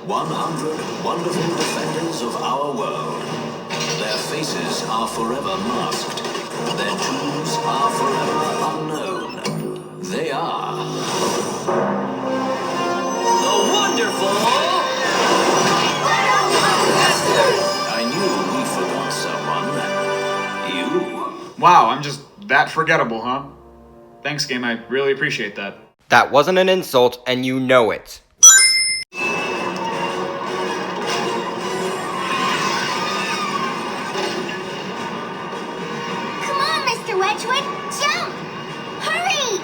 100 wonderful defenders of our world. Their faces are forever masked. Their tombs are forever unknown. They are the wonderful... I knew we forgot someone. You. Wow, I'm just that forgettable, huh? Thanks, game. I really appreciate that. That wasn't an insult, and you know it. Come on, Mr. Wedgwood! Jump! Hurry!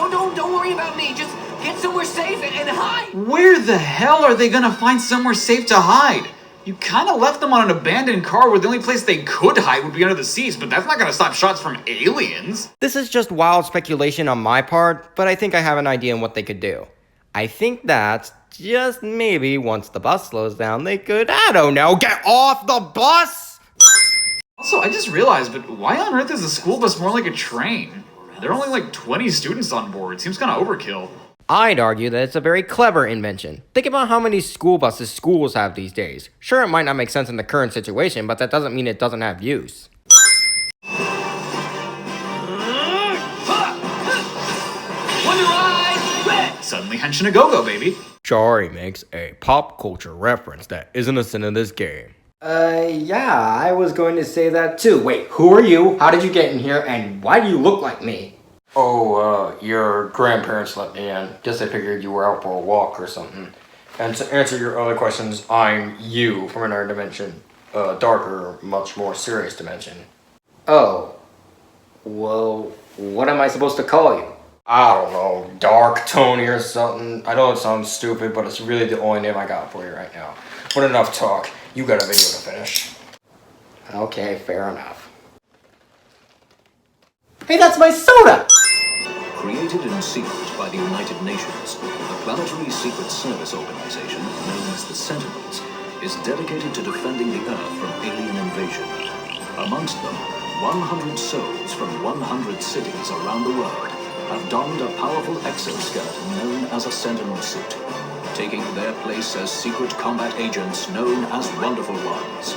No, don't worry about me. Just get somewhere safe and hide. Where the hell are they gonna find somewhere safe to hide? You kinda left them on an abandoned car where the only place they could hide would be under the seats, but that's not gonna stop shots from aliens. This is just wild speculation on my part, but I think I have an idea on what they could do. I think that, just maybe, once the bus slows down, they could, I don't know, get off the bus! Also, I just realized, but why on earth is a school bus more like a train? There are only like 20 students on board. Seems kinda overkill. I'd argue that it's a very clever invention. Think about how many school buses schools have these days. Sure, it might not make sense in the current situation, but that doesn't mean it doesn't have use. Suddenly henshin a go-go, baby. Charriii makes a pop culture reference that isn't a sin in this game. Yeah, I was going to say that too. Wait, who are you? How did you get in here? And why do you look like me? Oh, your grandparents let me in. Guess I figured you were out for a walk or something. And to answer your other questions, I'm you from another dimension. Darker, much more serious dimension. Oh. Well, what am I supposed to call you? I don't know, Dark Tony or something. I know it sounds stupid, but it's really the only name I got for you right now. But enough talk. You got a video to finish. Okay, fair enough. Hey, that's my soda! Created in secret by the United Nations, the Planetary Secret Service Organization, known as the Sentinels, is dedicated to defending the Earth from alien invasion. Amongst them, 100 souls from 100 cities around the world have donned a powerful exoskeleton known as a Sentinel suit, taking their place as secret combat agents known as Wonderful Ones.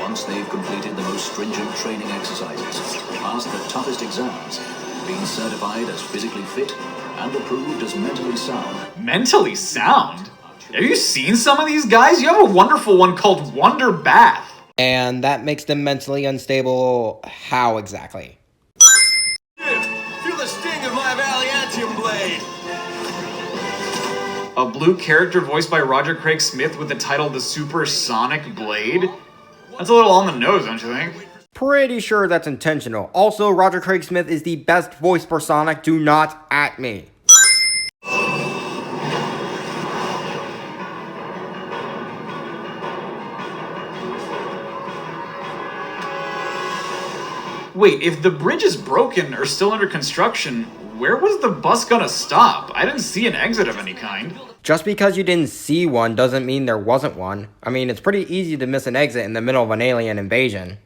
Once they've completed the most stringent training exercises, passed the toughest exams, been certified as physically fit, and approved as mentally sound. Mentally sound? Have you seen some of these guys? You have a wonderful one called Wonder Bath. And that makes them mentally unstable how exactly? Feel the sting of my Valiantium blade! A blue character voiced by Roger Craig Smith with the title The Supersonic Blade? That's a little on the nose, don't you think? Pretty sure that's intentional. Also, Roger Craig Smith is the best voice for Sonic. Do not at me. Wait, if the bridge is broken or still under construction, where was the bus gonna stop? I didn't see an exit of any kind. Just because you didn't see one doesn't mean there wasn't one. I mean, it's pretty easy to miss an exit in the middle of an alien invasion.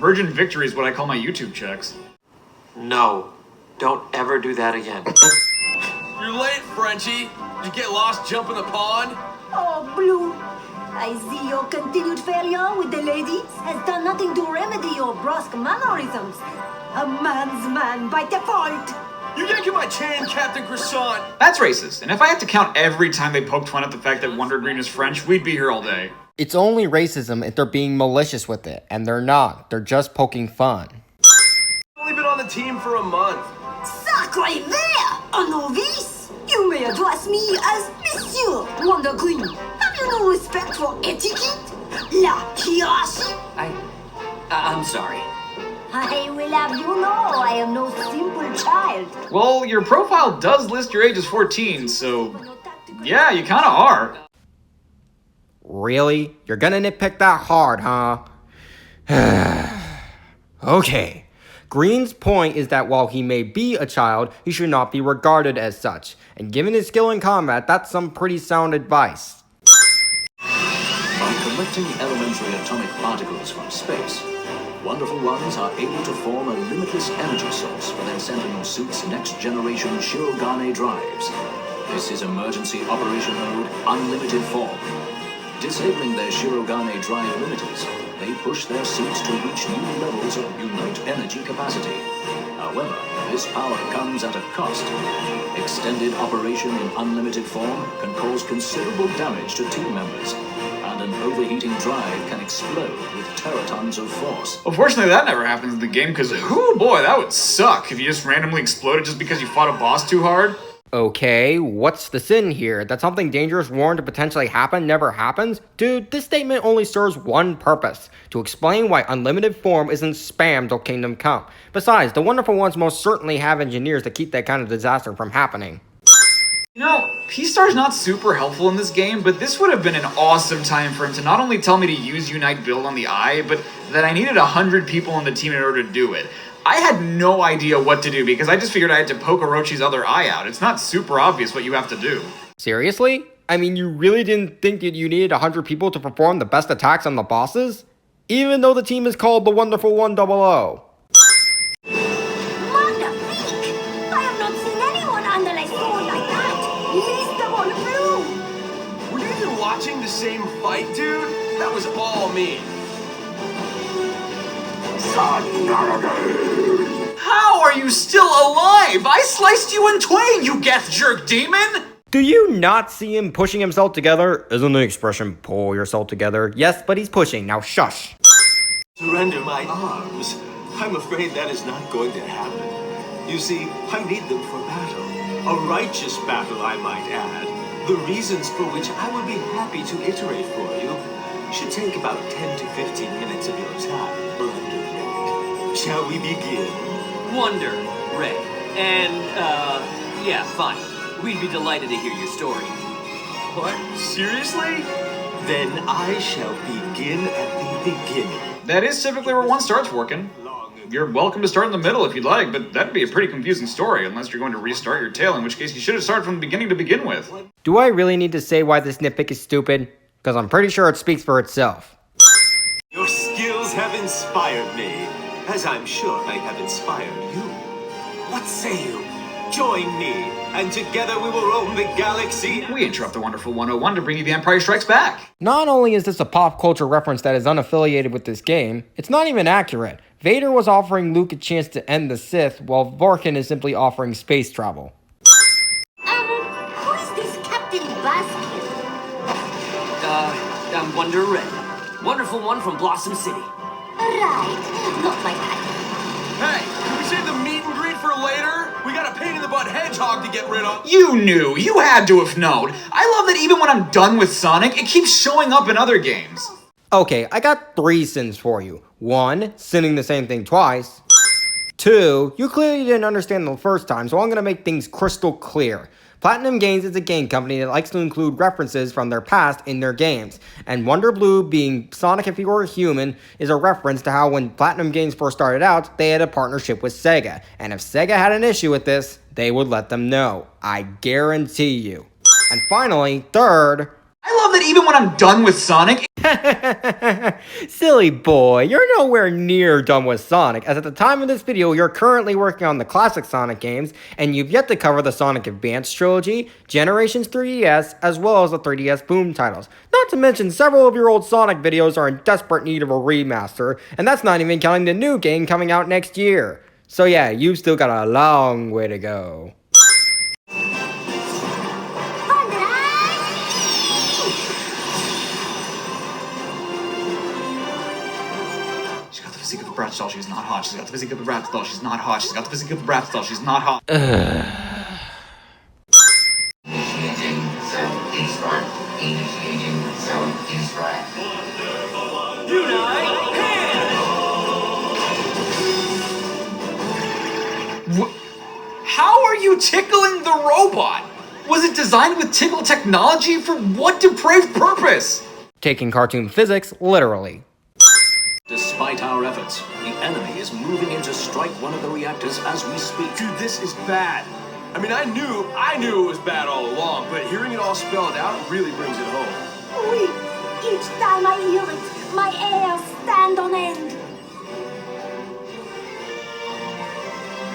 Virgin Victory is what I call my YouTube checks. No, don't ever do that again. You're late, Frenchie. You get lost jumping the pond? Oh, Blue. I see your continued failure with the ladies has done nothing to remedy your brusque mannerisms. A man's man by default. You yanking my chain, Captain Croissant! That's racist, and if I had to count every time they poked fun at the fact that Wonder Green is French, we'd be here all day. It's only racism if they're being malicious with it, and they're not. They're just poking fun. I've only been on the team for a month. Sacré vert! A novice? You may address me as Monsieur Wonder Green. Have you no respect for etiquette? La hierarchy? I'm sorry. I will have you know I am no simple child. Well, your profile does list your age as 14, so yeah, you kinda are. Really? You're gonna nitpick that hard, huh? Okay. Green's point is that while he may be a child, he should not be regarded as such. And given his skill in combat, that's some pretty sound advice. By collecting elementary atomic particles from space, Wonderful Ones are able to form a limitless energy source for their Sentinel suits' next-generation Shirogane drives. This is Emergency Operation Mode Unlimited Form. Disabling their Shirogane drive limiters, they push their suits to reach new levels of Unite energy capacity. However, this power comes at a cost. Extended operation in unlimited form can cause considerable damage to team members, and an overheating drive can explode with teratons of force. Unfortunately, that never happens in the game, because, oh boy, that would suck if you just randomly exploded just because you fought a boss too hard. Okay, what's the sin here? That something dangerous warned to potentially happen never happens? Dude, this statement only serves one purpose: to explain why unlimited form isn't spam till Kingdom Come. Besides, the Wonderful Ones most certainly have engineers to keep that kind of disaster from happening. You know, P-Star's not super helpful in this game, but this would have been an awesome time for him to not only tell me to use Unite build on the eye, but that I needed 100 people on the team in order to do it. I had no idea what to do because I just figured I had to poke Orochi's other eye out. It's not super obvious what you have to do. Seriously? I mean, you really didn't think that you needed 100 people to perform the best attacks on the bosses? Even though the team is called the Wonderful 100. Magnifique! I have not seen anyone under a sword like that. Least of all blue. Were you even watching the same fight, dude? That was all me. How are you still alive? I sliced you in twain, you Geth jerk demon! Do you not see him pushing himself together? Isn't the expression pull yourself together? Yes, but he's pushing. Now shush. Surrender my arms. I'm afraid that is not going to happen. You see, I need them for battle. A righteous battle, I might add. The reasons for which I would be happy to iterate for you should take about 10 to 15 minutes of your time. Shall we begin? Wonder, Ray. And, yeah, fine. We'd be delighted to hear your story. What? Seriously? Then I shall begin at the beginning. That is typically where one starts working. You're welcome to start in the middle if you'd like, but that'd be a pretty confusing story unless you're going to restart your tale, in which case you should have started from the beginning to begin with. Do I really need to say why this nitpick is stupid? Because I'm pretty sure it speaks for itself. Your skills have inspired me, as I'm sure they have inspired you. What say you? Join me, and together we will roam the galaxy. We interrupt the Wonderful 101 to bring you The Empire Strikes Back. Not only is this a pop culture reference that is unaffiliated with this game, it's not even accurate. Vader was offering Luke a chance to end the Sith, while Vorkin is simply offering space travel. Who is this Captain Baskin? I'm Wonder Red. Wonderful One from Blossom City. Right, not my type. Hey, can we save the meet and greet for later? We got a pain-in-the-butt hedgehog to get rid of. You knew. You had to have known. I love that even when I'm done with Sonic, it keeps showing up in other games. Okay, I got 3 sins for you. 1, sinning the same thing twice. 2, you clearly didn't understand the first time, so I'm gonna make things crystal clear. Platinum Games is a game company that likes to include references from their past in their games, and Wonder Blue, being Sonic if he were a human, is a reference to how when Platinum Games first started out, they had a partnership with Sega, and if Sega had an issue with this, they would let them know. I guarantee you. And finally, third, I love that even when I'm done with Sonic, silly boy, you're nowhere near done with Sonic, as at the time of this video, you're currently working on the classic Sonic games, and you've yet to cover the Sonic Advance trilogy, Generations 3DS, as well as the 3DS Boom titles. Not to mention, several of your old Sonic videos are in desperate need of a remaster, and that's not even counting the new game coming out next year. So yeah, you've still got a long way to go. she's got the physique of a Bratz doll, she's not hot. She's got the physique of a Bratz doll, she's not hot. She's got the physique of a Bratz doll, she's not hot. How are you tickling the robot? Was it designed with tickle technology? For what depraved purpose? Taking cartoon physics literally. Despite our efforts, the enemy is moving in to strike one of the reactors as we speak. Dude, this is bad. I mean, I knew it was bad all along, but hearing it all spelled out really brings it home. Oui, each time I hear it, my hairs stand on end.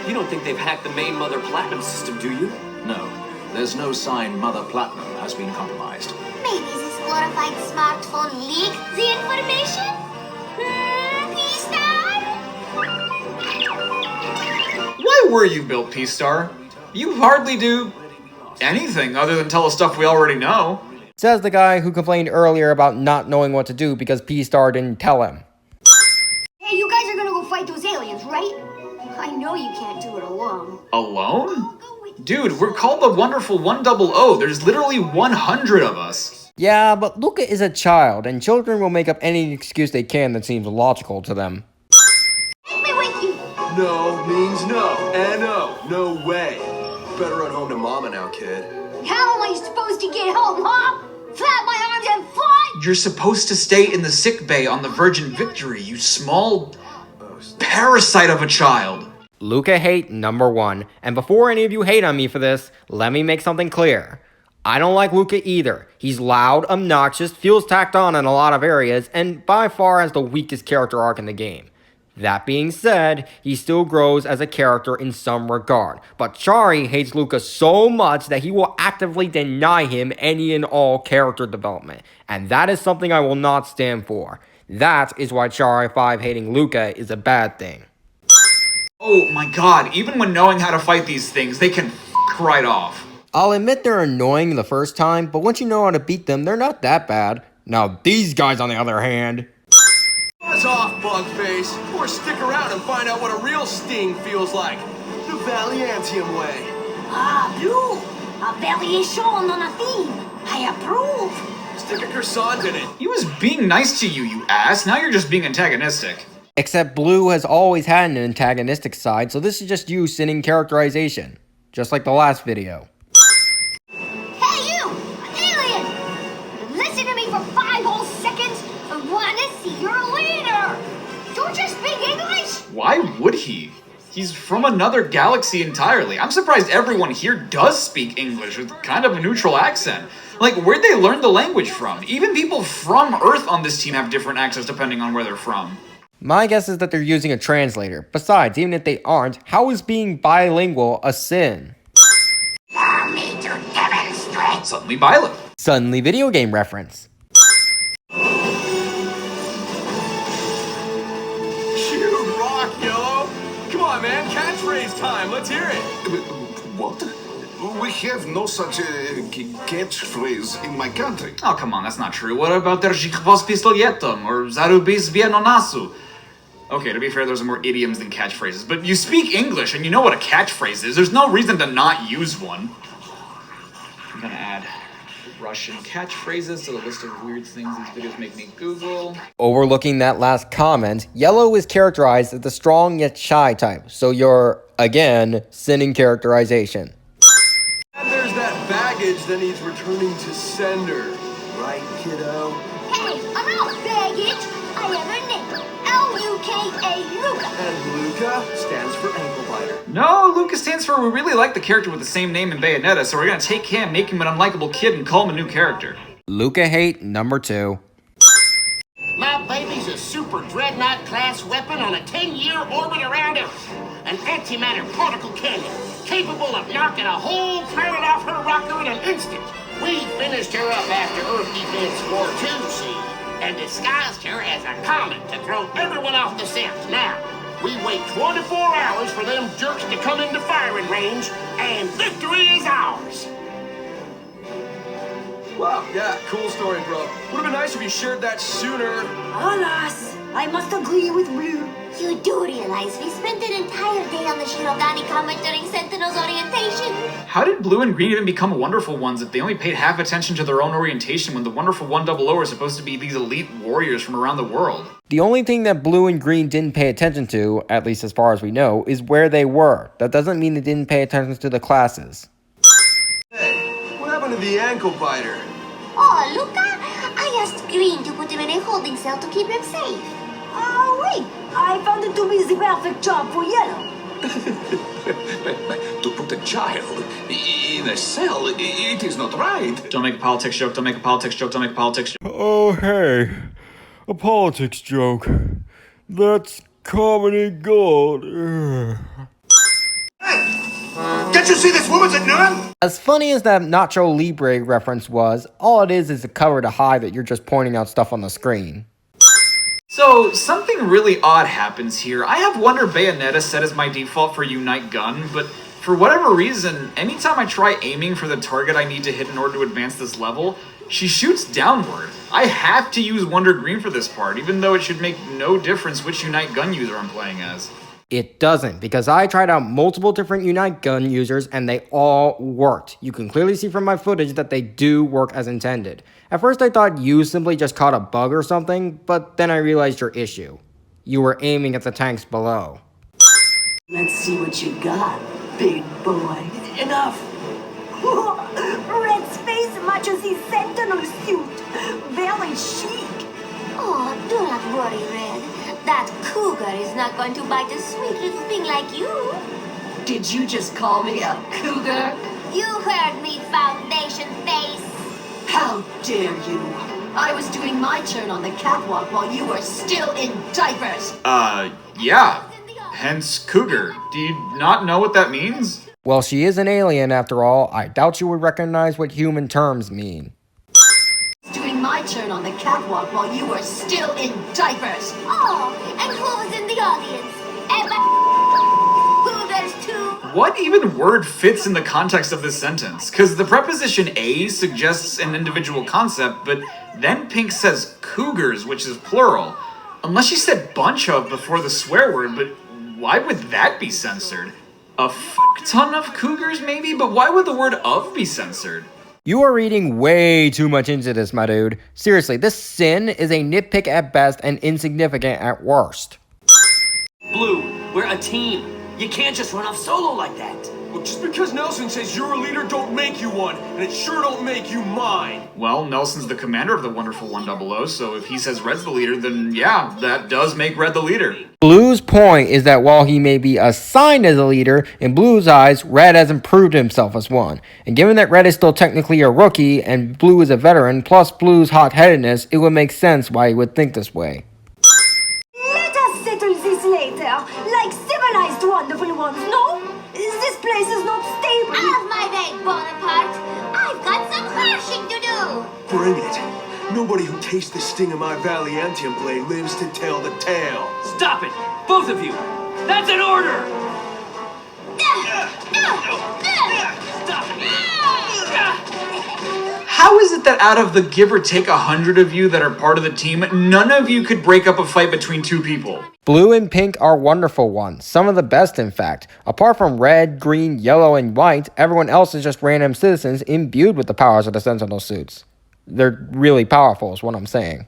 You don't think they've hacked the main Mother Platinum system, do you? No, there's no sign Mother Platinum has been compromised. Maybe this glorified smartphone leaked the information? P-Star? Why were you built, P-Star? You hardly do anything other than tell us stuff we already know. Says the guy who complained earlier about not knowing what to do because P-Star didn't tell him. Hey, you guys are gonna go fight those aliens, right? I know you can't do it alone. Alone? Dude, we're called the Wonderful 100. There's literally 100 of us. Yeah, but Luka is a child, and children will make up any excuse they can that seems logical to them. Take me with you. No means no. N-O. No way. Better run home to Mama now, kid. How am I supposed to get home, huh? Flap my arms and fly? You're supposed to stay in the sick bay on the Virgin Victory, you small parasite of a child. Luka hate number 1, and before any of you hate on me for this, let me make something clear. I don't like Luka either. He's loud, obnoxious, feels tacked on in a lot of areas, and by far has the weakest character arc in the game. That being said, he still grows as a character in some regard, but Charriii hates Luka so much that he will actively deny him any and all character development, and that is something I will not stand for. That is why Charriii5 hating Luka is a bad thing. Oh my god, even when knowing how to fight these things, they can f right off. I'll admit they're annoying the first time, but once you know how to beat them, they're not that bad. Now these guys on the other hand... Buzz off, Bugface, or stick around and find out what a real sting feels like. The Valiantium way. Ah, Blue. A variation on a theme. I approve. Stick a croissant in it. He was being nice to you, you ass. Now you're just being antagonistic. Except Blue has always had an antagonistic side, so this is just you sinning characterization. Just like the last video. Hey, you! Alien! Listen to me for 5 whole seconds. I want to see your leader. Don't you speak English? Why would he? He's from another galaxy entirely. I'm surprised everyone here does speak English with kind of a neutral accent. Like, where'd they learn the language from? Even people from Earth on this team have different accents depending on where they're from. My guess is that they're using a translator. Besides, even if they aren't, how is being bilingual a sin? Allow me to demonstrate. Suddenly bilingual. Suddenly video game reference. You rock, Yellow. Come on, man, catchphrase time. Let's hear it. What? We have no such catchphrase in my country. Oh, come on, that's not true. What about Charriii5’s pistolietom or Zarubis bienonasu? Okay, to be fair, those are more idioms than catchphrases, but you speak English and you know what a catchphrase is. There's no reason to not use one. I'm gonna add Russian catchphrases to the list of weird things these videos make me Google. Overlooking that last comment, Yellow is characterized as the strong yet shy type, so you're, again, sinning characterization. And there's that baggage that needs returning to sender. Right, kiddo? Hey, I'm not baggage. I have a name. L-U-K-A, Luka. And Luka stands for ankle biter. No, Luka stands for we really like the character with the same name in Bayonetta, so we're gonna take him, make him an unlikable kid, and call him a new character. Luka hate number 2. My baby's a super dreadnought class weapon on a 10-year orbit around Earth. An antimatter particle cannon, capable of knocking a whole planet off her rocker in an instant. We finished her up after Earth Defense War II, see, and disguised her as a comet to throw everyone off the scent. Now, we wait 24 hours for them jerks to come into firing range, and victory is ours. Wow, yeah, cool story, bro. Would've been nice if you shared that sooner. Alas, I must agree with Blue. You do realize we spent an entire day on the Shirogane Comet during Sentinel's orientation? How did Blue and Green even become Wonderful Ones if they only paid half attention to their own orientation when the Wonderful 100 are supposed to be these elite warriors from around the world? The only thing that Blue and Green didn't pay attention to, at least as far as we know, is where they were. That doesn't mean they didn't pay attention to the classes. Hey, what happened to the ankle biter? Oh, Luka, I asked Green to put him in a holding cell to keep him safe. Oh, wait. I found it to be the perfect job for Yellow. To put a child in a cell, it is not right. Don't make a politics joke, don't make a politics joke, don't make a politics joke. Oh, hey. A politics joke. That's comedy gold. Can't you see this woman's a nun? As funny as that Nacho Libre reference was, all it is a cover to hide that you're just pointing out stuff on the screen. So, something really odd happens here. I have Wonder Bayonetta set as my default for Unite Gun, but for whatever reason, anytime I try aiming for the target I need to hit in order to advance this level, she shoots downward. I have to use Wonder Green for this part, even though it should make no difference which Unite Gun user I'm playing as. It doesn't, because I tried out multiple different Unite Gun users and they all worked. You can clearly see from my footage that they do work as intended. At first I thought you simply just caught a bug or something, but then I realized your issue. You were aiming at the tanks below. Let's see what you got, big boy. Enough! Red's face matches his Sentinel suit. Very chic. Oh, do not worry, Red. That cougar is not going to bite a sweet little thing like you. Did you just call me a cougar? You heard me, Foundation Face. How dare you! I was doing my turn on the catwalk while you were still in diapers. Yeah. Hence cougar. Do you not know what that means? Well, she is an alien after all. I doubt you would recognize what human terms mean. Doing my turn on the catwalk while you were still in diapers. Oh, and who was in the audience? Cougars too. What even word fits in the context of this sentence? Because the preposition a suggests an individual concept, but then Pink says cougars, which is plural. Unless she said bunch of before the swear word, but why would that be censored? A fuck ton of cougars maybe, but why would the word of be censored? You are reading way too much into this, my dude. Seriously, this sin is a nitpick at best and insignificant at worst. Blue, we're a team. You can't just run off solo like that. Well, just because Nelson says you're a leader don't make you one, and it sure don't make you mine. Well, Nelson's the commander of the wonderful 100, so if he says Red's the leader, then yeah, that does make Red the leader. Blue's point is that while he may be assigned as a leader, in Blue's eyes, Red hasn't proved himself as one. And given that Red is still technically a rookie, and Blue is a veteran, plus Blue's hot-headedness, it would make sense why he would think this way. Let us settle this later, like civilized wonderful ones, no? This place is not stable. Out of my way, Bonaparte. I've got some thrashing to do. Bring it. Nobody who tastes the sting of my Valiantium blade lives to tell the tale. Stop it! Both of you! That's an order! Stop it! How is it that out of the give or take 100 of you that are part of the team, none of you could break up a fight between two people? Blue and Pink are wonderful ones, some of the best in fact. Apart from Red, Green, Yellow, and White, everyone else is just random citizens imbued with the powers of the Sentinel suits. They're really powerful is what I'm saying.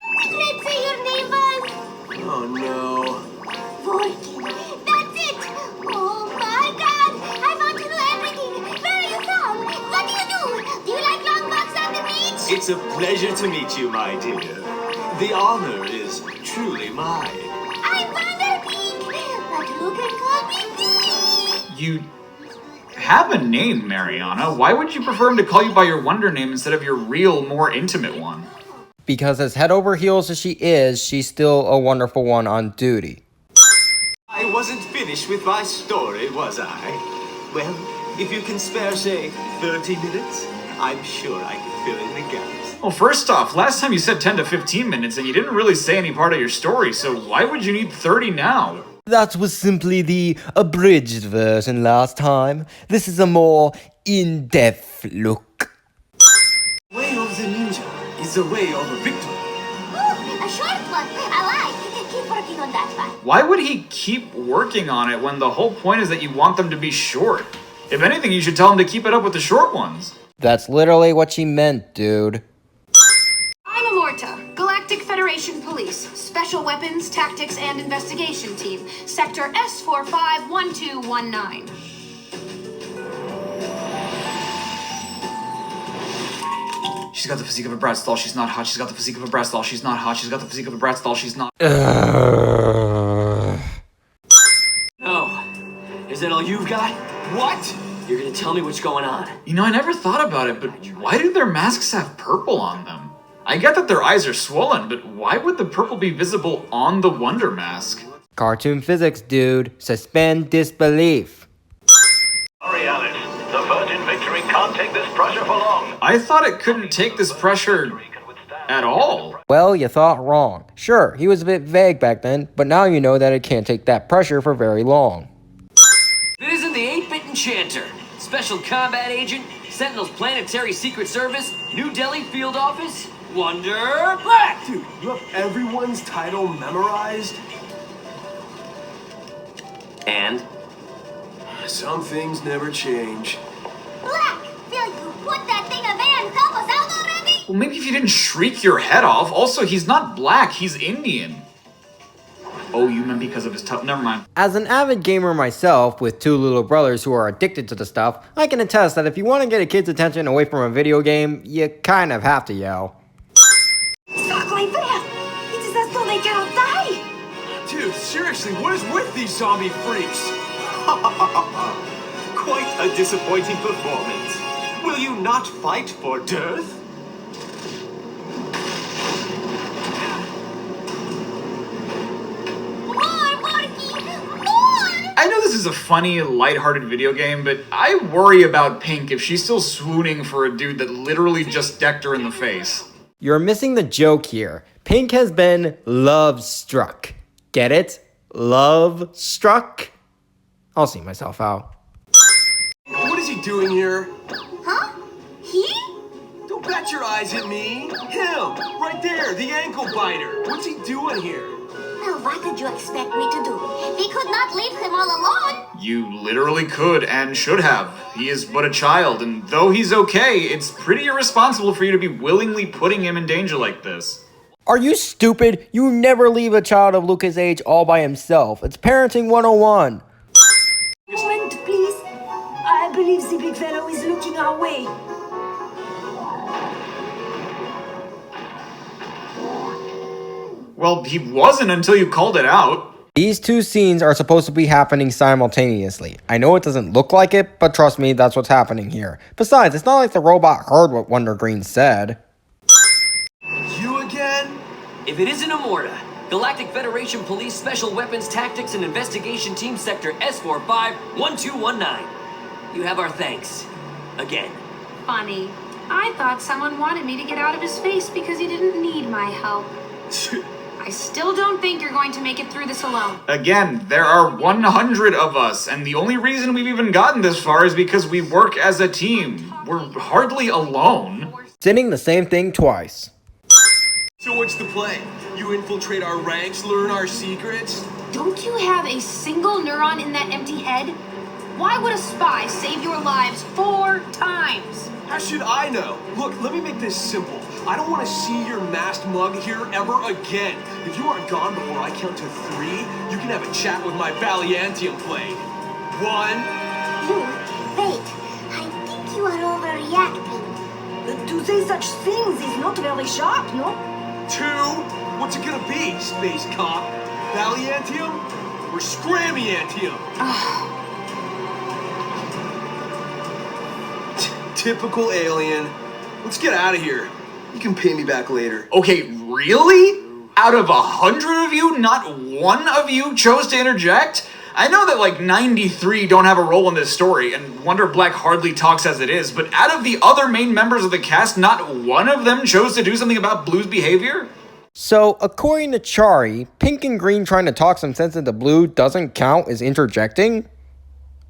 Let's say your name was... Oh no. Vorkin. That's it! Oh my god! I want to know everything! Where are you from? What do you do? Do you like long walks on the beach? It's a pleasure to meet you, my dear. The honor is truly mine. I'm Wonder Pink, but who can call me Pink? You have a name, Mariana. Why would you prefer him to call you by your wonder name instead of your real, more intimate one? Because as head over heels as she is, she's still a wonderful one on duty. I wasn't finished with my story, was I? Well, if you can spare, say, 30 minutes, I'm sure I can fill in the gaps. Well, first off, last time you said 10 to 15 minutes and you didn't really say any part of your story, so why would you need 30 now? That was simply the abridged version last time. This is a more in-depth look. Way of the ninja is the way of a victor. Ooh, a short one. I like. Keep working on that one. Why would he keep working on it when the whole point is that you want them to be short? If anything, you should tell him to keep it up with the short ones. That's literally what she meant, dude. I'm Amorta, Galactic Federation Police, Special Weapons, Tactics, and Investigation Team, Sector S451219. She's got the physique of a Bratz doll, she's not hot. She's got the physique of a Bratz doll, she's not hot. She's got the physique of a Bratz doll, she's not... Oh, is that all you've got? What? You're gonna tell me what's going on. You know, I never thought about it, but why do their masks have purple on them? I get that their eyes are swollen, but why would the purple be visible on the Wonder Mask? Cartoon physics, dude. Suspend disbelief. cannot take this pressure for long. I thought it couldn't take this pressure at all. Well, you thought wrong. Sure, he was a bit vague back then, but now you know that it can't take that pressure for very long. It isn't the 8-bit enchanter, special combat agent, Sentinel's planetary secret service, New Delhi field office, Wonder Black! Dude, you have everyone's title memorized? And? Some things never change. Black, will you put that thing away and help us out already? Well, maybe if you didn't shriek your head off. Also, he's not black, he's Indian. Oh, you meant because of his tough. Never mind. As an avid gamer myself, with two little brothers who are addicted to the stuff, I can attest that if you want to get a kid's attention away from a video game, you kind of have to yell. Charriii5’s! It is as though they cannot die! Dude, seriously, what is with these zombie freaks? Quite a disappointing performance. Will you not fight for dearth? I know this is a funny, lighthearted video game, but I worry about Pink if she's still swooning for a dude that literally just decked her in the face. You're missing the joke here. Pink has been love-struck. Get it? Love-struck? I'll see myself out. What is he doing here? Huh? He? Don't bet your eyes at me. Him, right there, the ankle biter. What's he doing here? Well, what did you expect me to do? We could not leave him all alone. You literally could and should have. He is but a child, and though he's okay, it's pretty irresponsible for you to be willingly putting him in danger like this. Are you stupid? You never leave a child of Luka's age all by himself. It's parenting 101. Moment, please. I believe the big fellow is looking our way. Well, he wasn't until you called it out. These two scenes are supposed to be happening simultaneously. I know it doesn't look like it, but trust me, that's what's happening here. Besides, it's not like the robot heard what Wonder Green said. You again? If it isn't Immorta, Galactic Federation Police Special Weapons Tactics and Investigation Team Sector S45-1219. You have our thanks. Again. Funny. I thought someone wanted me to get out of his face because he didn't need my help. I still don't think you're going to make it through this alone. Again, there are 100 of us, and the only reason we've even gotten this far is because we work as a team. We're hardly alone. Saying the same thing twice. So what's the play? You infiltrate our ranks, learn our secrets? Don't you have a single neuron in that empty head? Why would a spy save your lives 4 times? How should I know? Look, let me make this simple. I don't want to see your masked mug here ever again. If you aren't gone before I count to 3, you can have a chat with my Valiantium blade. 1. Wait. I think you are overreacting. To say such things is not very sharp, no? 2. What's it gonna be, space cop? Valiantium or Scrammiantium? Typical alien. Let's get out of here. You can pay me back later. Okay, really? Out of 100 of you, not one of you chose to interject? I know that like 93 don't have a role in this story, and Wonder Black hardly talks as it is, but out of the other main members of the cast, not one of them chose to do something about Blue's behavior? So, according to Charriii, Pink and Green trying to talk some sense into Blue doesn't count as interjecting?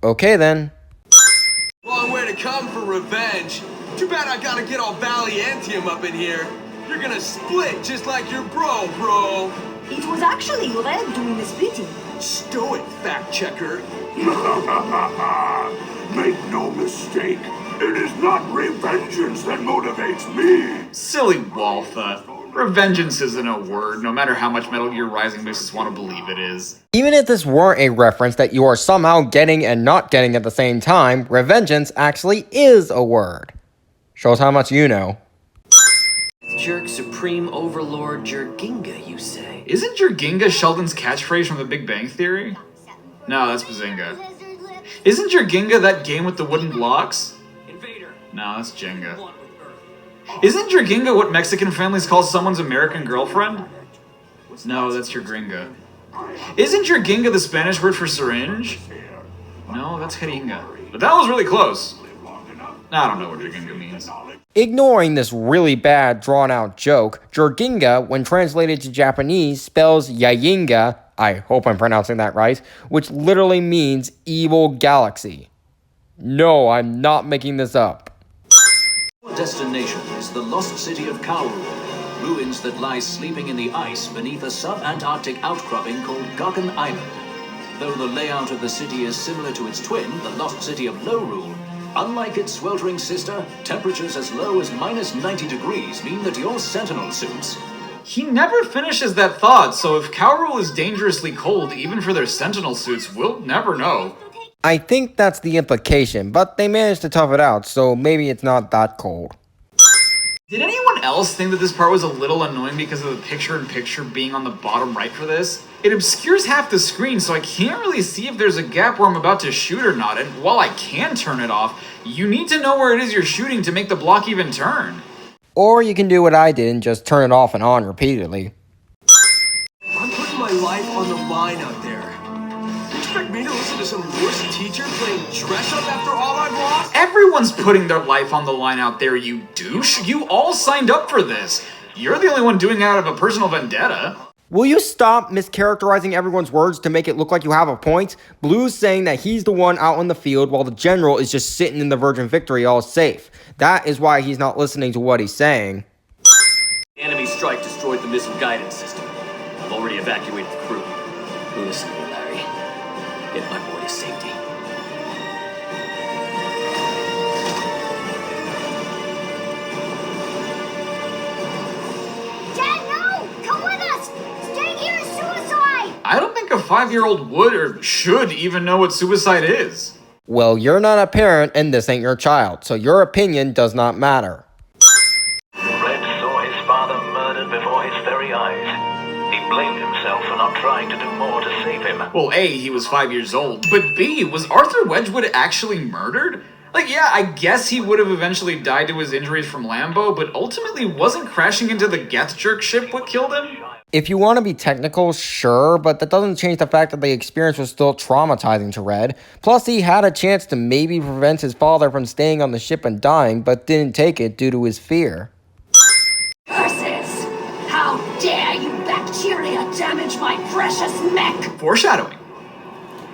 Okay then. Long way to come for revenge. Too bad I gotta get all Valiantium up in here. You're gonna split just like your bro. It was actually Red doing the splitting. Stoic, fact checker. Make no mistake, it is not revengeance that motivates me. Silly Waltha. Revengeance isn't a word, no matter how much Metal Gear Rising makes us want to believe it is. Even if this weren't a reference that you are somehow getting and not getting at the same time, revengeance actually is a word. Shows how much you know. Jerk Supreme Overlord Jerginga, you say? Isn't Jerginga Sheldon's catchphrase from The Big Bang Theory? No, that's Bazinga. Isn't Jerginga that game with the wooden blocks? Invader. No, that's Jenga. Isn't Jerginga what Mexican families call someone's American girlfriend? No, that's your gringa. Isn't Jerginga the Spanish word for syringe? No, that's jeringa. But that was really close. I don't know what Jorginga means. Ignoring this really bad drawn-out joke, Jorginga, when translated to Japanese, spells Yayinga, I hope I'm pronouncing that right, which literally means evil galaxy. No, I'm not making this up. Our destination is the lost city of Charriii, ruins that lie sleeping in the ice beneath a sub-Antarctic outcropping called Gokhan Island. Though the layout of the city is similar to its twin, the lost city of Lorule, unlike its sweltering sister, temperatures as low as minus 90 degrees mean that your Sentinel suits... He never finishes that thought, so if Charriii is dangerously cold even for their Sentinel suits, we'll never know. I think that's the implication, but they managed to tough it out, so maybe it's not that cold. Did anyone else think that this part was a little annoying because of the picture-in-picture being on the bottom right for this? It obscures half the screen, so I can't really see if there's a gap where I'm about to shoot or not, and while I can turn it off, you need to know where it is you're shooting to make the block even turn. Or you can do what I did and just turn it off and on repeatedly. I'm putting my life on the line out there. You expect me to listen to some wuss teacher playing dress-up after all I've lost? Everyone's putting their life on the line out there, you douche. You all signed up for this. You're the only one doing it out of a personal vendetta. Will you stop mischaracterizing everyone's words to make it look like you have a point? Blue's saying that he's the one out on the field while the general is just sitting in the Virgin Victory all safe. That is why he's not listening to what he's saying. Enemy strike destroyed the missile guidance system. I've already evacuated the crew. Listen to me, Larry. Get my boy to safety. Dad, no! Come with us! Staying here is suicide! I don't think a 5-year-old would or should even know what suicide is. Well, you're not a parent and this ain't your child, so your opinion does not matter. Red saw his father murdered before his very eyes. He blamed himself for not trying to do more to save him. Well, A, he was 5 years old, but B, was Arthur Wedgwood actually murdered? Like, yeah, I guess he would have eventually died to his injuries from Lambo, but ultimately wasn't crashing into the Geth jerk ship what killed him? If you want to be technical, sure, but that doesn't change the fact that the experience was still traumatizing to Red. Plus, he had a chance to maybe prevent his father from staying on the ship and dying, but didn't take it due to his fear. Curses! How dare you bacteria damage my precious mech! Foreshadowing.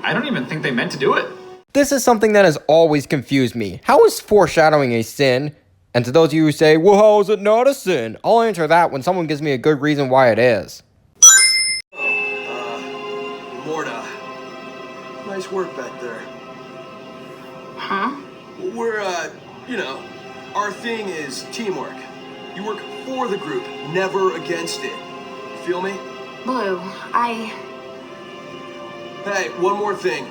I don't even think they meant to do it. This is something that has always confused me. How is foreshadowing a sin? And to those of you who say, well, how is it not a sin? I'll answer that when someone gives me a good reason why it is. Morta. Nice work back there. Huh? We're, our thing is teamwork. You work for the group, never against it. You feel me? Blue, Hey, one more thing.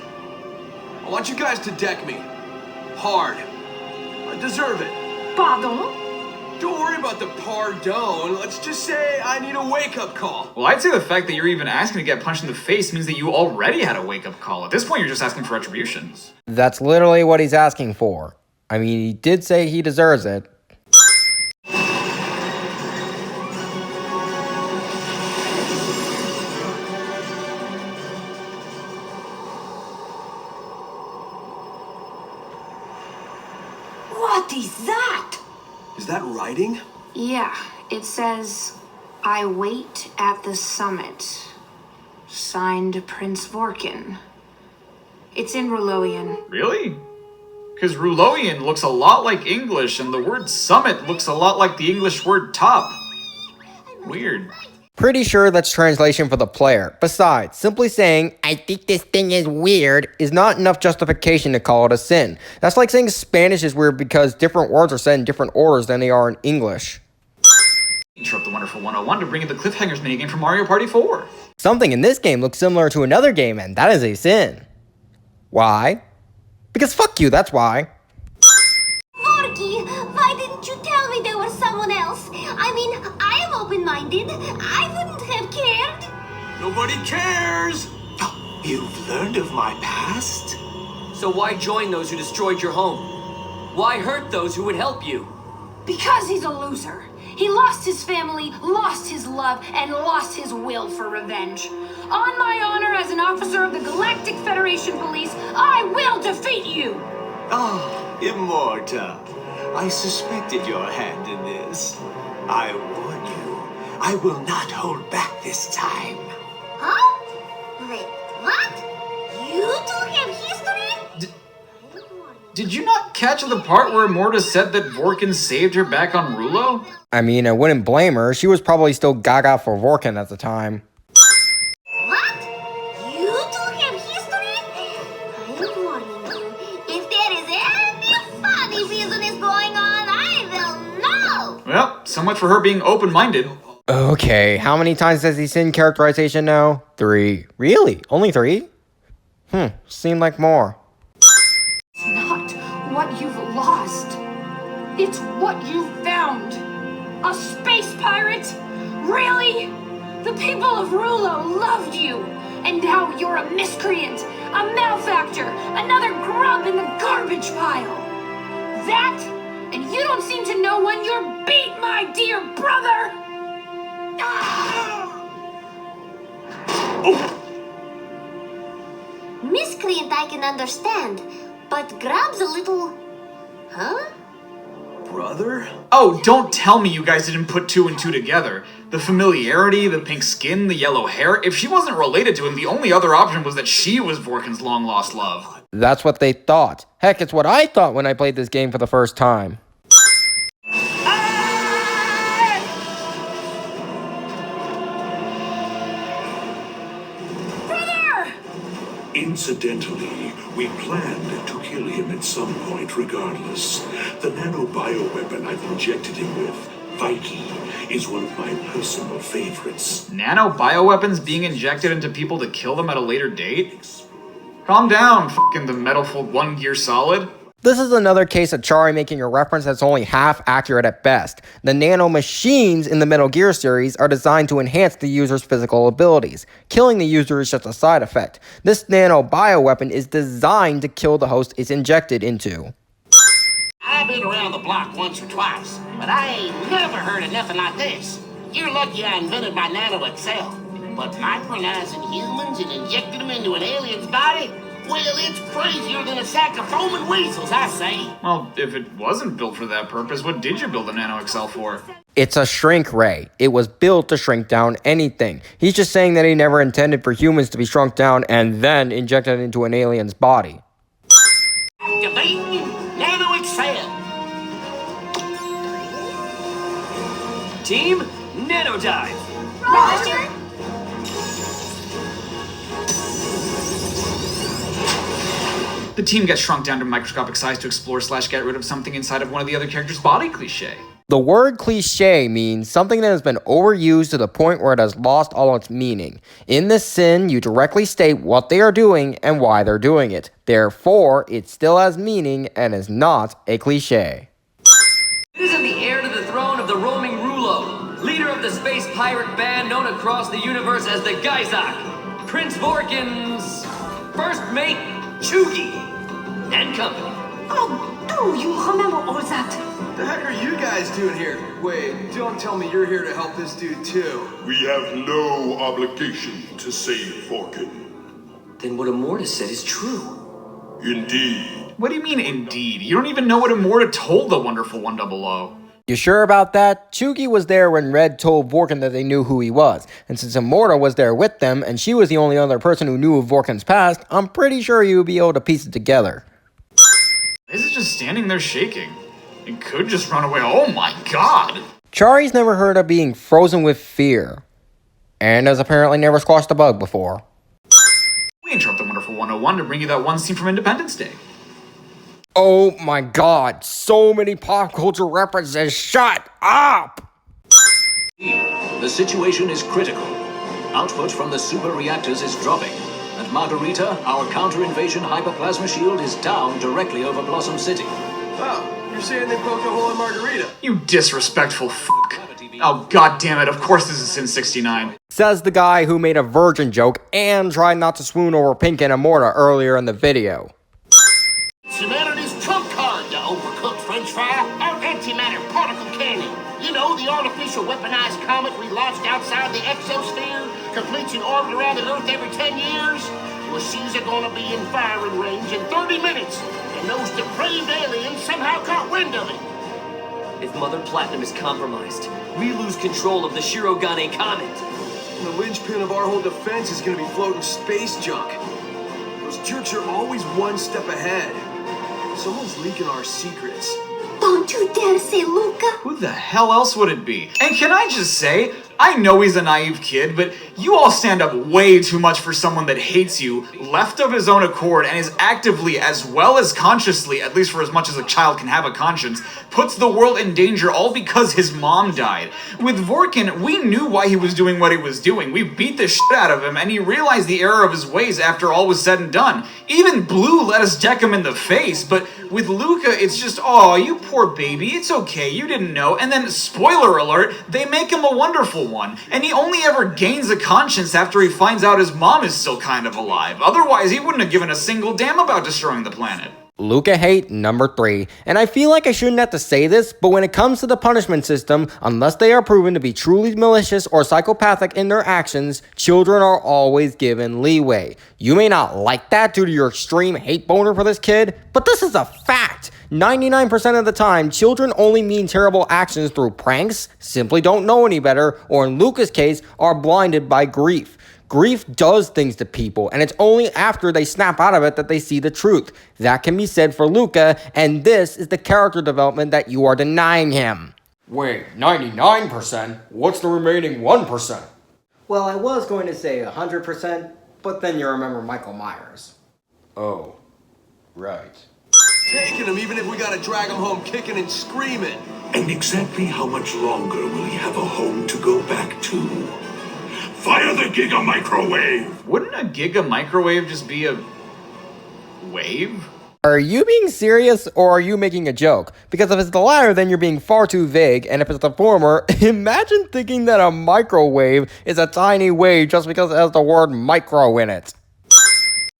I want you guys to deck me. Hard. I deserve it. Pardon? Don't worry about the pardon. Let's just say I need a wake-up call. Well, I'd say the fact that you're even asking to get punched in the face means that you already had a wake-up call. At this point, you're just asking for retribution. That's literally what he's asking for. I mean, he did say he deserves it. What is that? Is that writing? yeah, it says, I wait at the summit. Signed Prince Vorkin. It's in Ruloian. Really? Because Ruloian looks a lot like English, and the word summit looks a lot like the English word top. Weird. Pretty sure that's translation for the player. Besides, simply saying, I think this thing is weird, is not enough justification to call it a sin. That's like saying Spanish is weird because different words are said in different orders than they are in English. Interrupt the Wonderful 101 to bring in the Cliffhangers minigame from Mario Party 4. Something in this game looks similar to another game, and that is a sin. Why? Because fuck you, that's why. Vorky, why didn't you tell me there was someone else? I mean, I am open-minded. I wouldn't have cared. Nobody cares! You've learned of my past? So why join those who destroyed your home? Why hurt those who would help you? Because he's a loser. He lost his family, lost his love, and lost his will for revenge. On my honor as an officer of the Galactic Federation Police, I will defeat you! Ah, Immorta. I suspected your hand in this. I warn you, I will not hold back this time. Huh? Wait, what? You two have history? Did you not catch the part where Morta said that Vorkin saved her back on Rulo? I mean, I wouldn't blame her. She was probably still gaga for Vorkin at the time. What? You two have history? I'm warning you. If there is any funny business going on, I will know. Well, so much for her being open-minded. Okay, how many times has he seen characterization now? 3. Really? Only 3? Seemed like more. It's not what you've lost. It's what you found. A space pirate? Really? The people of Rulo loved you. And now you're a miscreant, a malefactor, another grub in the garbage pile. That? And you don't seem to know when you're beat, my dear brother! Miscreant I can understand, but grab's a little... Huh? Brother? Oh, don't tell me you guys didn't put 2 and 2 together. The familiarity, the pink skin, the yellow hair. If she wasn't related to him, the only other option was that she was Vorkin's long-lost love. That's what they thought. Heck, it's what I thought when I played this game for the first time. Incidentally, we planned to kill him at some point regardless. The nano-bio weapon I've injected him with, Viking, is one of my personal favorites. Nano-bioweapons being injected into people to kill them at a later date? Calm down, f***ing the Metal Full 1 Gear Solid. This is another case of Charriii making a reference that's only half accurate at best. The nano machines in the Metal Gear series are designed to enhance the user's physical abilities. Killing the user is just a side effect. This nano-bio weapon is designed to kill the host it's injected into. I've been around the block once or twice, but I ain't never heard of nothing like this. You're lucky I invented my nano-excel. But micronizing humans and injecting them into an alien's body? Well, it's crazier than a sack of foaming weasels, I say. Well, if it wasn't built for that purpose, what did you build a nano-excel for? It's a shrink ray. It was built to shrink down anything. He's just saying that he never intended for humans to be shrunk down and then injected into an alien's body. Activating nano-excel. Team, nano-dive. Roger. The team gets shrunk down to microscopic size to explore/get rid of something inside of one of the other characters' body. Cliché. The word cliché means something that has been overused to the point where it has lost all its meaning. In this sin, you directly state what they are doing and why they're doing it. Therefore, it still has meaning and is not a cliché. Citizen, the heir to the throne of the roaming Rulo, leader of the space pirate band known across the universe as the Geizak, Prince Vorkin's first mate, Chugi, and company. Oh, do you remember all that? The heck are you guys doing here? Wait, don't tell me you're here to help this dude too. We have no obligation to save Vorkin. Then what Immortus said is true. Indeed. What do you mean, indeed? You don't even know what Immorta told the wonderful 100. You sure about that? Chugi was there when Red told Vorkin that they knew who he was, and since Immorta was there with them, and she was the only other person who knew of Vorkin's past, I'm pretty sure you would be able to piece it together. This is just standing there shaking. It could just run away. Oh my god! Charrii's never heard of being frozen with fear, and has apparently never squashed a bug before. We interrupt the wonderful 101 to bring you that one scene from Independence Day. Oh my god, so many pop culture references, shut up! The situation is critical. Output from the super reactors is dropping, and Margarita, our counter-invasion hyperplasma shield, is down directly over Blossom City. Oh, you're saying they poked a hole in Margarita? You disrespectful fuck. Oh god damn it, of course this is Sin 69. Says the guy who made a virgin joke and tried not to swoon over Pink and Immorta earlier in the video. Humanity's trump card, the overcooked french fry, our antimatter particle cannon. You know, the artificial weaponized comet we launched outside the exosphere, completes an orbit around the Earth every 10 years. Well, she's gonna be in firing range in 30 minutes, and those depraved aliens somehow caught wind of it. If Mother Platinum is compromised, we lose control of the Shirogane Comet. The linchpin of our whole defense is gonna be floating space junk. Those jerks are always one step ahead. Someone's leaking our secrets. Don't you dare say Luka. Who the hell else would it be? And can I just say, I know he's a naive kid, but you all stand up way too much for someone that hates you, left of his own accord, and is actively, as well as consciously, at least for as much as a child can have a conscience, puts the world in danger all because his mom died. With Vorkin, we knew why he was doing what he was doing. We beat the shit out of him, and he realized the error of his ways after all was said and done. Even Blue let us deck him in the face, but with Luka, it's just, oh, you poor baby, it's okay, you didn't know. And then, spoiler alert, they make him a wonderful one, and he only ever gains a conscience after he finds out his mom is still kind of alive. Otherwise, he wouldn't have given a single damn about destroying the planet. Luka hate number 3, and I feel like I shouldn't have to say this, but when it comes to the punishment system, unless they are proven to be truly malicious or psychopathic in their actions, children are always given leeway. You may not like that due to your extreme hate boner for this kid, but this is a fact. 99% of the time, children only mean terrible actions through pranks, simply don't know any better, or in Luka's case, are blinded by grief. Grief does things to people, and it's only after they snap out of it that they see the truth. That can be said for Luka, and this is the character development that you are denying him. Wait, 99%? What's the remaining 1%? Well, I was going to say 100%, but then you remember Michael Myers. Oh, right. Taking him even if we gotta drag him home kicking and screaming. And exactly how much longer will he have a home to go back to? Fire the Giga Microwave! Wouldn't a Giga Microwave just be a wave? Are you being serious, or are you making a joke? Because if it's the latter, then you're being far too vague, and if it's the former, imagine thinking that a microwave is a tiny wave just because it has the word micro in it.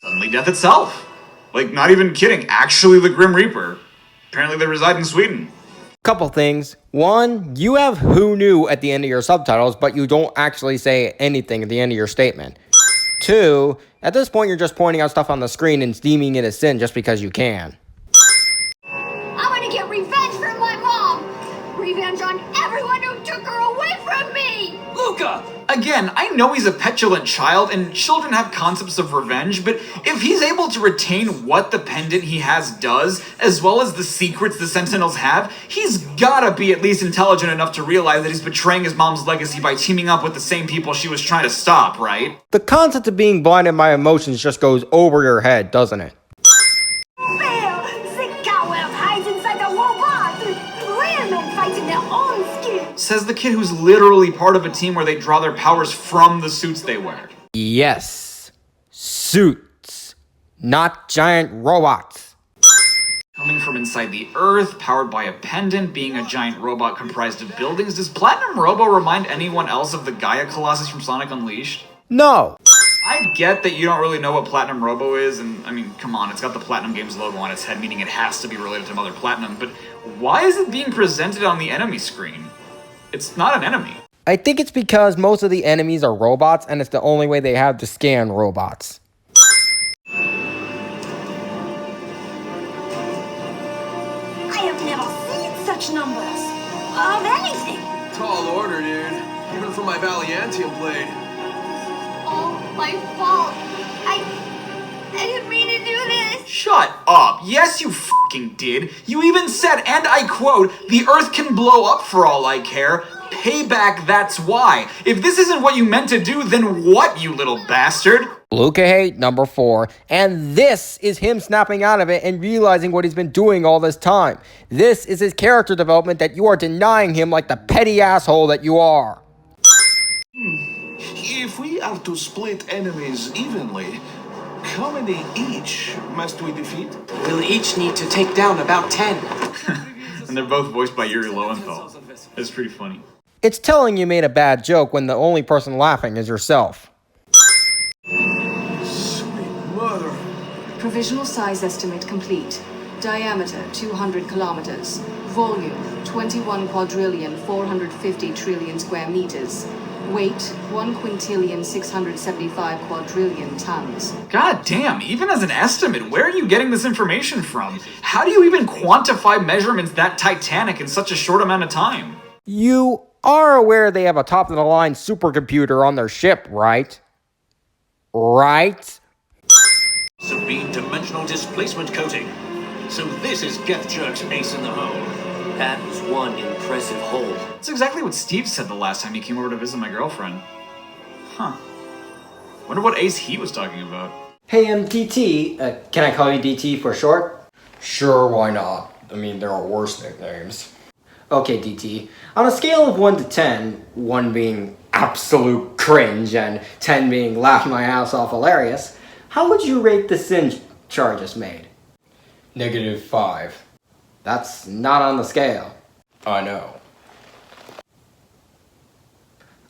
Suddenly death itself. Like, not even kidding, actually the Grim Reaper. Apparently they reside in Sweden. Couple things. One, you have who knew at the end of your subtitles, but you don't actually say anything at the end of your statement. Two, at this point you're just pointing out stuff on the screen and deeming it a sin just because you can. I'm gonna get revenge for my mom! Revenge on everyone who took her away from me! Luka! Again, I know he's a petulant child, and children have concepts of revenge, but if he's able to retain what the pendant he has does, as well as the secrets the Sentinels have, he's gotta be at least intelligent enough to realize that he's betraying his mom's legacy by teaming up with the same people she was trying to stop, right? The concept of being blinded by emotions just goes over your head, doesn't it? Well, the coward hides inside the robot. Real men fight in their own skin. Says the kid who's literally part of a team where they draw their powers from the suits they wear. Yes. Suits. Not giant robots. Coming from inside the Earth, powered by a pendant, being a giant robot comprised of buildings, does Platinum Robo remind anyone else of the Gaia Colossus from Sonic Unleashed? No. I get that you don't really know what Platinum Robo is, and I mean, come on, it's got the Platinum Games logo on its head, meaning it has to be related to Mother Platinum, but why is it being presented on the enemy screen? It's not an enemy. I think it's because most of the enemies are robots, and it's the only way they have to scan robots. I have never seen such numbers. Of anything. Tall order, dude. Even for my Valiantium blade. All my fault. I didn't mean to do this. Shut up. Yes, you fucking did. You even said, and I quote, "The Earth can blow up for all I care. Payback, that's why." If this isn't what you meant to do, then what, you little bastard? Luka hate number 4, and this is him snapping out of it and realizing what he's been doing all this time. This is his character development that you are denying him like the petty asshole that you are. If we are to split enemies evenly, how many each must we defeat? We'll each need to take down about 10. And they're both voiced by Yuri Lowenthal. It's pretty funny. It's telling you made a bad joke when the only person laughing is yourself. Sweet mother. Provisional size estimate complete. Diameter 200 kilometers. Volume 21 quadrillion 450 trillion square meters. Weight, 1,675 quadrillion tons. God damn, even as an estimate, where are you getting this information from? How do you even quantify measurements that titanic in such a short amount of time? You are aware they have a top-of-the-line supercomputer on their ship, right? Right? Sabine dimensional displacement coating. So this is Geth Jerk's ace in the hole. That was one impressive hole. That's exactly what Steve said the last time he came over to visit my girlfriend. Huh. Wonder what ace he was talking about. Hey, DT. Can I call you DT for short? Sure, why not? I mean, there are worse nicknames. Okay, DT. On a scale of 1 to 10, 1 being absolute cringe and 10 being laugh my ass off hilarious, how would you rate the sin Charriii just made? -5. That's not on the scale. I know.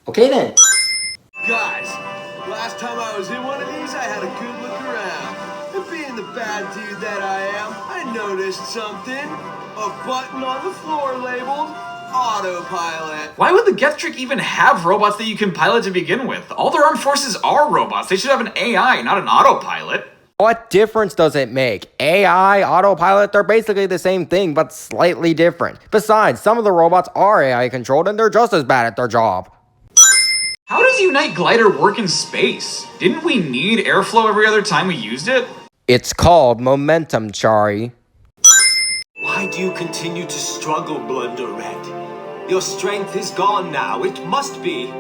Okay then. Guys, last time I was in one of these, I had a good look around. And being the bad dude that I am, I noticed something. A button on the floor labeled autopilot. Why would the Geth Trick even have robots that you can pilot to begin with? All their armed forces are robots. They should have an AI, not an autopilot. What difference does it make? AI, autopilot, they're basically the same thing, but slightly different. Besides, some of the robots are AI controlled and they're just as bad at their job. How does Unite Glider work in space? Didn't we need airflow every other time we used it? It's called momentum, Charriii. Why do you continue to struggle, Blunder Red? Your strength is gone now, it must be.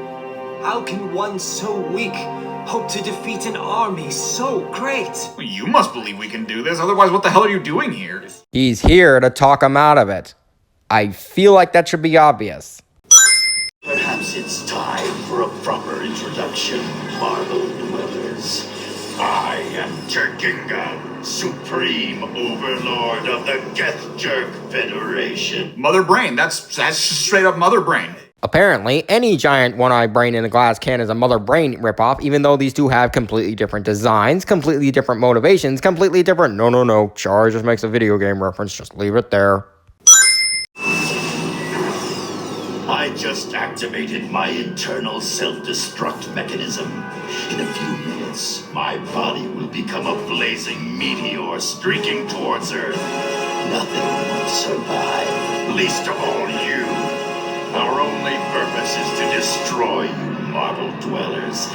How can one so weak hope to defeat an army so great? Well, you must believe we can do this, otherwise what the hell are you doing here? He's here to talk him out of it. I feel like that should be obvious. Perhaps it's time for a proper introduction, Marble Dwellers. I am Jerkinga, Supreme Overlord of the Geth Jerk Federation. Mother Brain, that's just straight up Mother Brain. Apparently, any giant one-eyed brain in a glass can is a Mother Brain ripoff, even though these two have completely different designs, completely different motivations, completely different— No, Charriii just makes a video game reference, just leave it there. I just activated my internal self-destruct mechanism. In a few minutes, my body will become a blazing meteor streaking towards Earth. Nothing will survive, least of all you. Our only purpose is to destroy you, Marble Dwellers.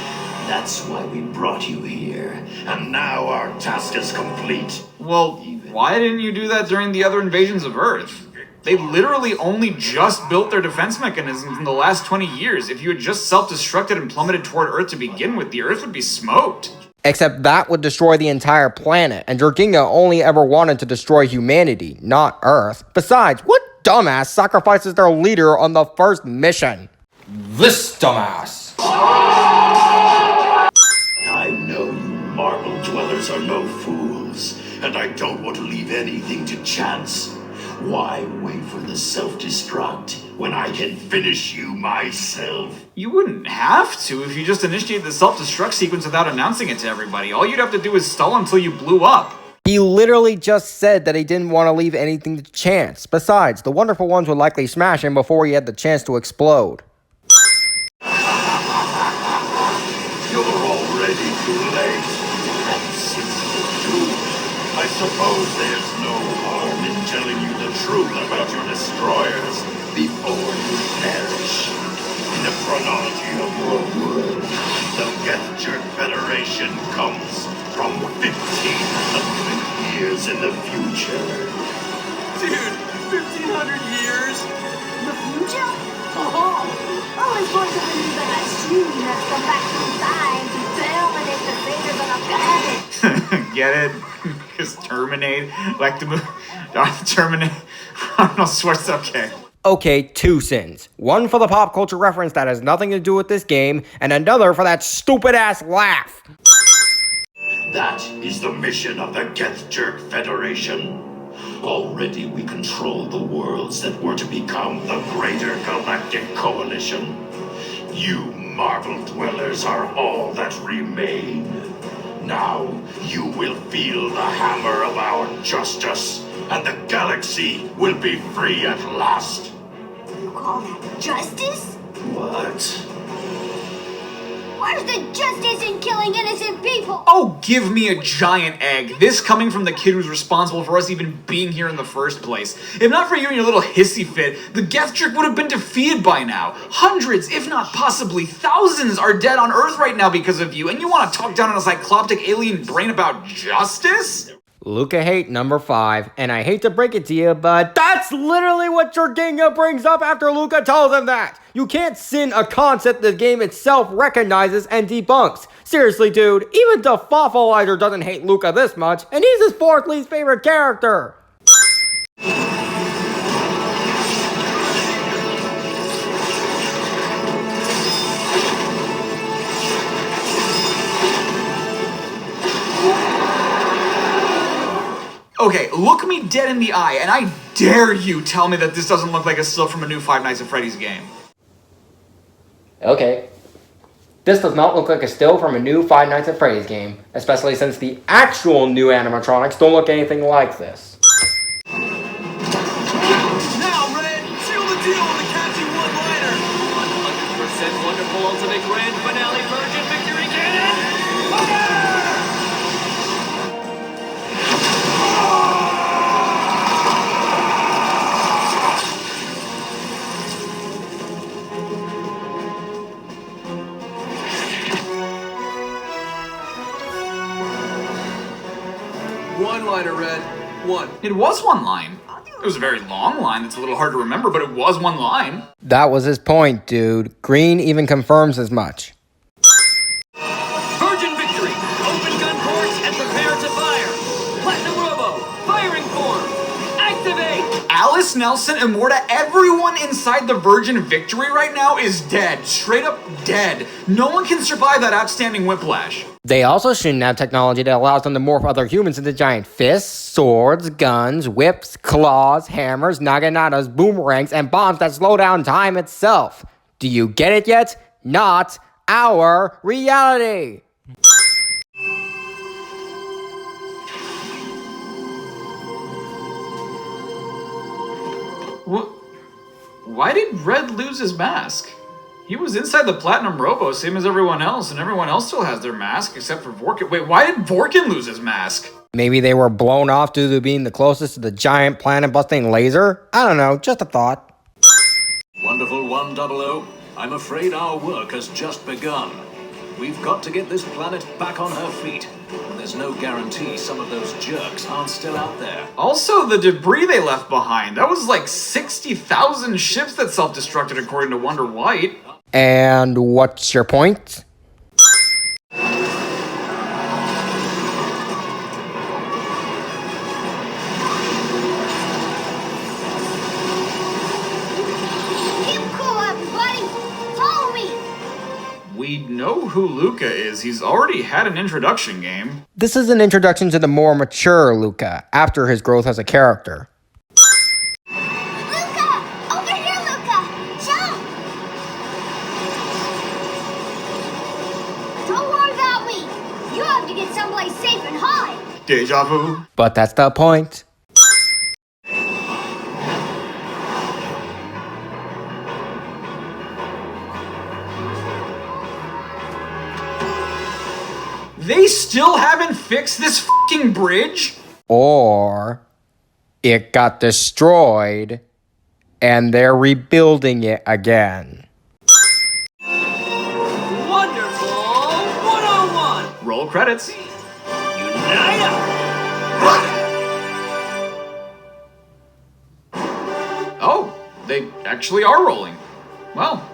That's why we brought you here. And now our task is complete. Well, why didn't you do that during the other invasions of Earth? They literally only just built their defense mechanisms in the last 20 years. If you had just self-destructed and plummeted toward Earth to begin with, the Earth would be smoked. Except that would destroy the entire planet, and Jerkinga only ever wanted to destroy humanity, not Earth. Besides, what dumbass sacrifices their leader on the first mission? This dumbass. I know you Marble Dwellers are no fools, and I don't want to leave anything to chance. Why wait for the self-destruct when I can finish you myself? You wouldn't have to if you just initiated the self-destruct sequence without announcing it to everybody. All you'd have to do is stall until you blew up. He literally just said that he didn't want to leave anything to chance. Besides, the wonderful ones would likely smash him before he had the chance to explode. You're already too late. And since you're doomed, I suppose there's no harm in telling you the truth about your destroyers before you perish. In the chronology of your world, the Geth Jerk Federation comes from 1,500 years in the future. Dude, 1,500 years? The future? Oh, always going to believe a machine that's come back through time to terminate the fingers on a planet. Get it? Because Terminate, like the movie, Terminate, Arnold Schwarzenegger. Okay. Okay, 2 sins. One for the pop culture reference that has nothing to do with this game, and another for that stupid-ass laugh. That is the mission of the Geth Jerk Federation. Already we control the worlds that were to become the greater galactic coalition. You Marble Dwellers are all that remain. Now you will feel the hammer of our justice, and the galaxy will be free at last. You call that justice? What? Where's the justice in killing innocent people? Oh, give me a giant egg. This coming from the kid who's responsible for us even being here in the first place. If not for you and your little hissy fit, the Geth trick would have been defeated by now. Hundreds, if not possibly thousands, are dead on Earth right now because of you, and you want to talk down on a cycloptic alien brain about justice? Luka hate number 5, and I hate to break it to you, but that's literally what Jorginho brings up after Luka tells him that. You can't sin a concept the game itself recognizes and debunks. Seriously, dude, even the Foffleizer doesn't hate Luka this much, and he's his 4th least favorite character. Okay, look me dead in the eye, and I dare you tell me that this doesn't look like a still from a new Five Nights at Freddy's game. Okay. This does not look like a still from a new Five Nights at Freddy's game, especially since the actual new animatronics don't look anything like this. Now, Red, seal the deal with a catchy one-liner. 100% wonderful ultimate grand finale virgin victory cannon. Fire! One-liner, Red. One. It was one line. It was a very long line that's a little hard to remember, but it was one line. That was his point, dude. Green even confirms as much. Virgin victory! Open gun ports and prepare to fire! Platinum Robo, firing form! Activate! Alice, Nelson, Immorta, everyone inside the Virgin Victory right now is dead. Straight up dead. No one can survive that outstanding whiplash. They also shouldn't have technology that allows them to morph other humans into giant fists, swords, guns, whips, claws, hammers, naganatas, boomerangs, and bombs that slow down time itself. Do you get it yet? Not our reality! Why did Red lose his mask? He was inside the Platinum Robo, same as everyone else, and everyone else still has their mask, except for Vorkin. Wait, why did Vorkin lose his mask? Maybe they were blown off due to being the closest to the giant planet-busting laser? I don't know, just a thought. Wonderful 100, I'm afraid our work has just begun. We've got to get this planet back on her feet. And there's no guarantee some of those jerks aren't still out there. Also, the debris they left behind. That was like 60,000 ships that self-destructed according to Wonder White. And what's your point? We know who Luka is. He's already had an introduction game. This is an introduction to the more mature Luka, after his growth as a character. Luka! Over here, Luka! Jump! Don't worry about me. You have to get someplace safe and hide. Deja vu. But that's the point. They still haven't fixed this fucking bridge? Or it got destroyed and they're rebuilding it again. Wonderful 101! Roll credits. Unite up! Oh, they actually are rolling. Well,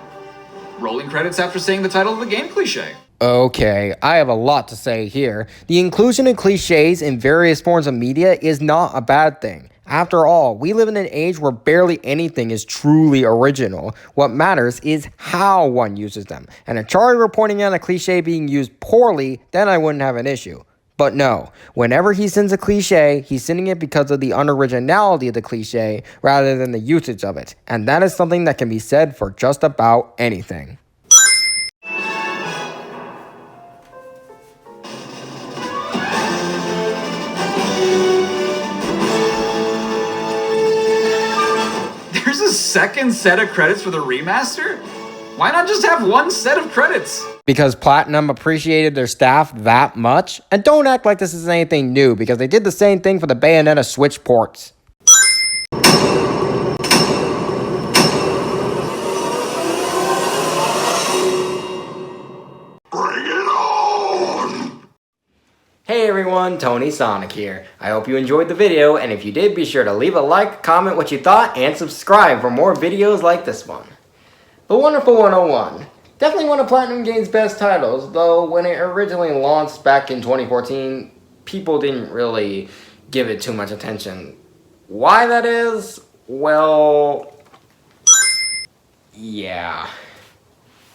rolling credits after saying the title of the game cliche. Okay, I have a lot to say here. The inclusion of cliches in various forms of media is not a bad thing. After all, we live in an age where barely anything is truly original. What matters is how one uses them. And if Charriii were pointing out a cliche being used poorly, then I wouldn't have an issue. But no, whenever he sends a cliche, he's sending it because of the unoriginality of the cliche rather than the usage of it. And that is something that can be said for just about anything. There's a second set of credits for the remaster? Why not just have one set of credits? Because Platinum appreciated their staff that much. And don't act like this is anything new, because they did the same thing for the Bayonetta Switch ports. Hey everyone, Tony Sonic here. I hope you enjoyed the video, and if you did, be sure to leave a like, comment what you thought, and subscribe for more videos like this one. The Wonderful 101. Definitely one of Platinum Games' best titles, though when it originally launched back in 2014, people didn't really give it too much attention. Why that is? Well, yeah.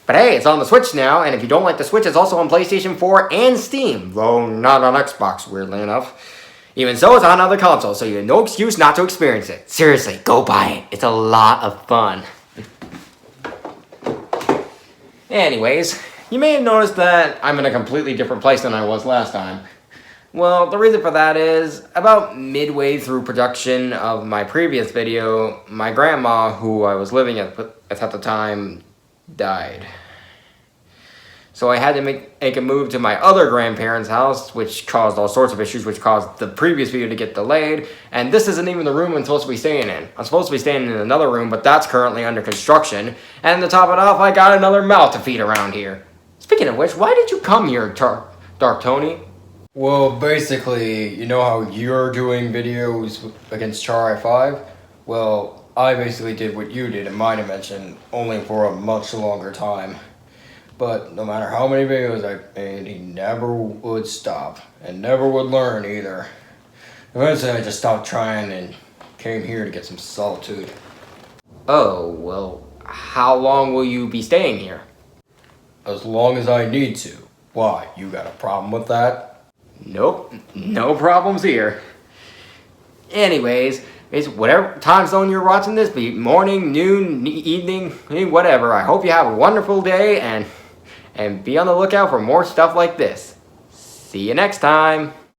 But hey, it's on the Switch now, and if you don't like the Switch, it's also on PlayStation 4 and Steam, though not on Xbox, weirdly enough. Even so, it's on other consoles, so you have no excuse not to experience it. Seriously, go buy it. It's a lot of fun. Anyways, you may have noticed that I'm in a completely different place than I was last time. Well, the reason for that is, about midway through production of my previous video, my grandma, who I was living at the time, died. So I had to make a move to my other grandparents' house, which caused all sorts of issues, which caused the previous video to get delayed. And this isn't even the room I'm supposed to be staying in. I'm supposed to be staying in another room, but that's currently under construction. And to top it off, I got another mouth to feed around here. Speaking of which, why did you come here, Dark Tony? Well, basically, you know how you're doing videos against Charriii5’s? Well, I basically did what you did in my dimension, only for a much longer time. But no matter how many videos I made, he never would stop, and never would learn either. Eventually I just stopped trying and came here to get some solitude. Oh, well, how long will you be staying here? As long as I need to. Why, you got a problem with that? Nope, no problems here. Anyways, it's whatever time zone you're watching this, be morning, noon, evening, whatever. I hope you have a wonderful day, and be on the lookout for more stuff like this. See you next time.